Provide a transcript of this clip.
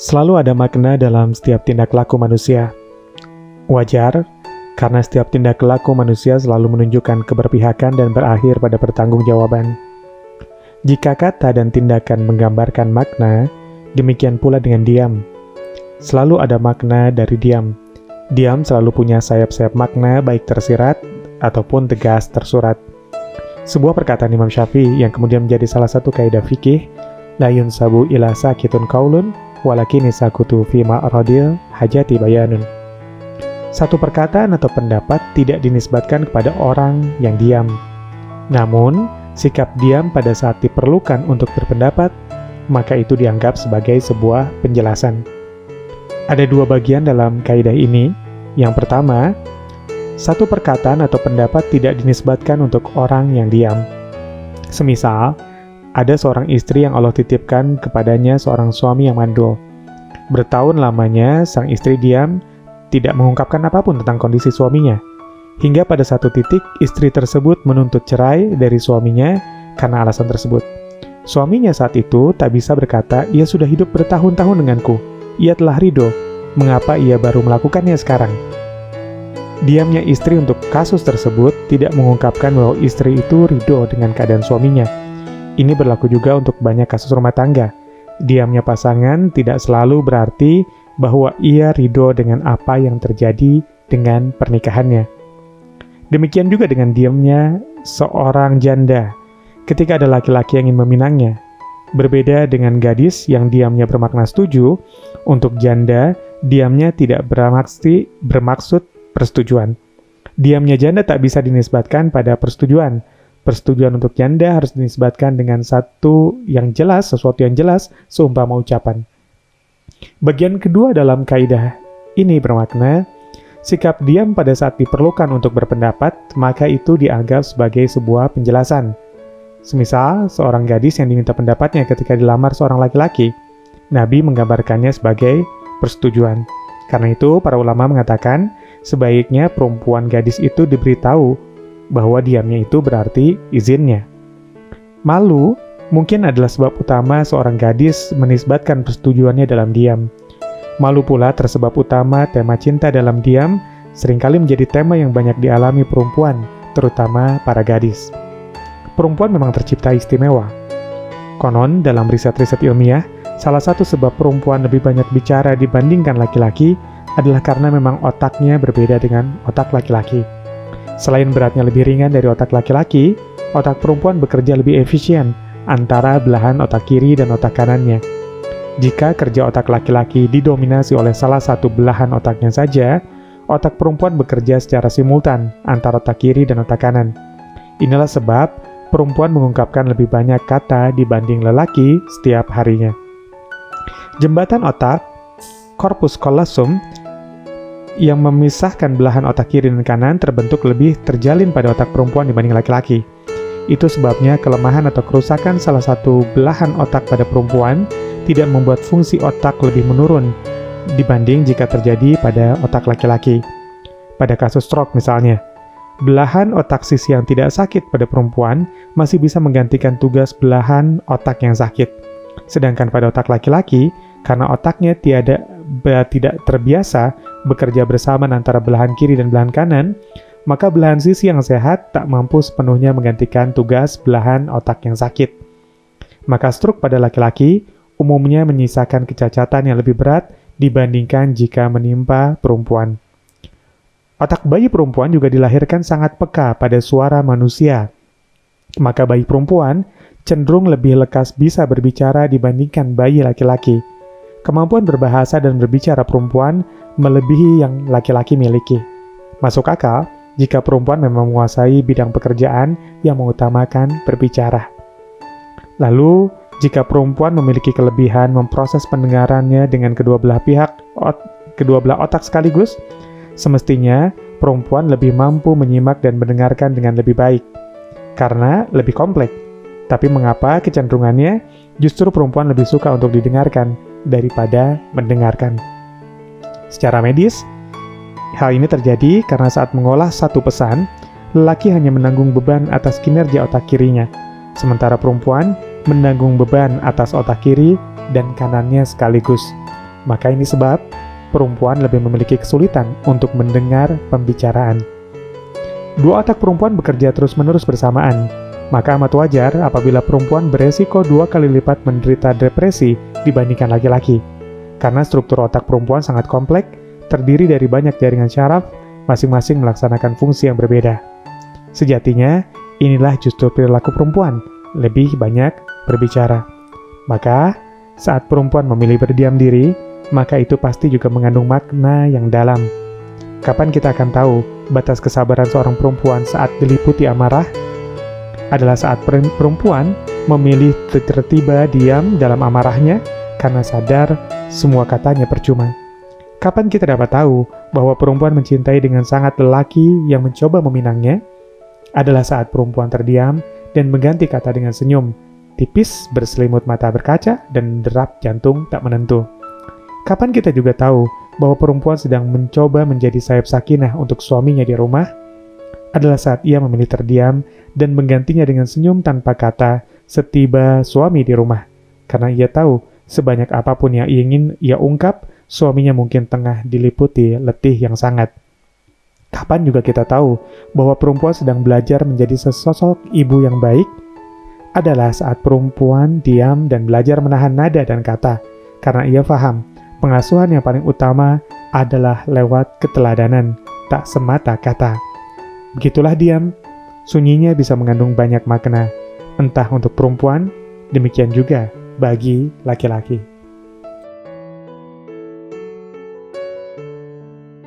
Selalu ada makna dalam setiap tindak laku manusia. Wajar, karena setiap tindak laku manusia selalu menunjukkan keberpihakan dan berakhir pada pertanggungjawaban. Jika kata dan tindakan menggambarkan makna, demikian pula dengan diam. Selalu ada makna dari diam. Diam selalu punya sayap-sayap makna baik tersirat ataupun tegas tersurat. Sebuah perkataan Imam Syafi'i yang kemudian menjadi salah satu kaidah fikih, la yunsabu ila sakitun qaulun walakini sakutu fi ma'radil hajati bayanun. Satu perkataan atau pendapat tidak dinisbatkan kepada orang yang diam. Namun, sikap diam pada saat diperlukan untuk berpendapat, maka itu dianggap sebagai sebuah penjelasan. Ada dua bagian dalam kaidah ini. Yang pertama, satu perkataan atau pendapat tidak dinisbatkan untuk orang yang diam. Semisal, ada seorang istri yang Allah titipkan kepadanya seorang suami yang mandul. Bertahun lamanya, sang istri diam, tidak mengungkapkan apapun tentang kondisi suaminya. Hingga pada satu titik, istri tersebut menuntut cerai dari suaminya karena alasan tersebut. Suaminya saat itu tak bisa berkata, ia sudah hidup bertahun-tahun denganku. Ia telah ridho. Mengapa ia baru melakukannya sekarang? Diamnya istri untuk kasus tersebut tidak mengungkapkan bahwa istri itu ridho dengan keadaan suaminya. Ini berlaku juga untuk banyak kasus rumah tangga. Diamnya pasangan tidak selalu berarti bahwa ia ridho dengan apa yang terjadi dengan pernikahannya. Demikian juga dengan diamnya seorang janda ketika ada laki-laki yang ingin meminangnya. Berbeda dengan gadis yang diamnya bermakna setuju, untuk janda, diamnya tidak bermaksud persetujuan. Diamnya janda tak bisa dinisbatkan pada persetujuan. Persetujuan untuk janda harus dinisbatkan dengan sesuatu yang jelas, seumpama ucapan. Bagian kedua dalam kaidah ini bermakna, sikap diam pada saat diperlukan untuk berpendapat, maka itu dianggap sebagai sebuah penjelasan. Semisal, seorang gadis yang diminta pendapatnya ketika dilamar seorang laki-laki, Nabi menggambarkannya sebagai persetujuan. Karena itu, para ulama mengatakan, sebaiknya perempuan gadis itu diberitahu bahwa diamnya itu berarti izinnya. Malu mungkin adalah sebab utama seorang gadis menisbatkan persetujuannya dalam diam. Malu pula tersebab utama tema cinta dalam diam seringkali menjadi tema yang banyak dialami perempuan, terutama para gadis. Perempuan memang tercipta istimewa. Konon, dalam riset-riset ilmiah, salah satu sebab perempuan lebih banyak bicara dibandingkan laki-laki adalah karena memang otaknya berbeda dengan otak laki-laki. Selain beratnya lebih ringan dari otak laki-laki, otak perempuan bekerja lebih efisien antara belahan otak kiri dan otak kanannya. Jika kerja otak laki-laki didominasi oleh salah satu belahan otaknya saja, otak perempuan bekerja secara simultan antara otak kiri dan otak kanan. Inilah sebab perempuan mengungkapkan lebih banyak kata dibanding lelaki setiap harinya. Jembatan otak, corpus callosum, yang memisahkan belahan otak kiri dan kanan terbentuk lebih terjalin pada otak perempuan dibanding laki-laki. Itu sebabnya kelemahan atau kerusakan salah satu belahan otak pada perempuan tidak membuat fungsi otak lebih menurun dibanding jika terjadi pada otak laki-laki. Pada kasus stroke misalnya, belahan otak sisi yang tidak sakit pada perempuan masih bisa menggantikan tugas belahan otak yang sakit. Sedangkan pada otak laki-laki, karena otaknya tidak terbiasa bekerja bersama antara belahan kiri dan belahan kanan, maka belahan sisi yang sehat tak mampu sepenuhnya menggantikan tugas belahan otak yang sakit. Maka stroke pada laki-laki umumnya menyisakan kecacatan yang lebih berat dibandingkan jika menimpa perempuan. Otak bayi perempuan juga dilahirkan sangat peka pada suara manusia. Maka bayi perempuan cenderung lebih lekas bisa berbicara dibandingkan bayi laki-laki. Kemampuan berbahasa dan berbicara perempuan melebihi yang laki-laki miliki. Masuk akal jika perempuan memang menguasai bidang pekerjaan yang mengutamakan berbicara. Lalu, jika perempuan memiliki kelebihan memproses pendengarannya dengan kedua belah otak sekaligus, semestinya perempuan lebih mampu menyimak dan mendengarkan dengan lebih baik, karena lebih kompleks. Tapi mengapa kecenderungannya justru perempuan lebih suka untuk didengarkan daripada mendengarkan? Secara medis, hal ini terjadi karena saat mengolah satu pesan, lelaki hanya menanggung beban atas kinerja otak kirinya, sementara perempuan menanggung beban atas otak kiri dan kanannya sekaligus. Maka ini sebab perempuan lebih memiliki kesulitan untuk mendengar pembicaraan. Dua otak perempuan bekerja terus-menerus bersamaan, maka amat wajar apabila perempuan beresiko 2 kali lipat menderita depresi dibandingkan laki-laki. Karena struktur otak perempuan sangat kompleks, terdiri dari banyak jaringan syaraf, masing-masing melaksanakan fungsi yang berbeda. Sejatinya, inilah justru perilaku perempuan, lebih banyak berbicara. Maka, saat perempuan memilih berdiam diri, maka itu pasti juga mengandung makna yang dalam. Kapan kita akan tahu batas kesabaran seorang perempuan saat diliputi amarah? Adalah saat perempuan memilih tiba-tiba diam dalam amarahnya karena sadar semua katanya percuma. Kapan kita dapat tahu bahwa perempuan mencintai dengan sangat lelaki yang mencoba meminangnya? Adalah saat perempuan terdiam dan mengganti kata dengan senyum, tipis berselimut mata berkaca dan derap jantung tak menentu. Kapan kita juga tahu bahwa perempuan sedang mencoba menjadi sayap sakinah untuk suaminya di rumah? Adalah saat ia memilih terdiam dan menggantinya dengan senyum tanpa kata setiba suami di rumah. Karena ia tahu sebanyak apapun yang ingin ia ungkap, suaminya mungkin tengah diliputi letih yang sangat. Kapan juga kita tahu bahwa perempuan sedang belajar menjadi sesosok ibu yang baik? Adalah saat perempuan diam dan belajar menahan nada dan kata, karena ia paham pengasuhan yang paling utama adalah lewat keteladanan, tak semata kata. Begitulah diam, sunyinya bisa mengandung banyak makna, entah untuk perempuan, demikian juga bagi laki-laki.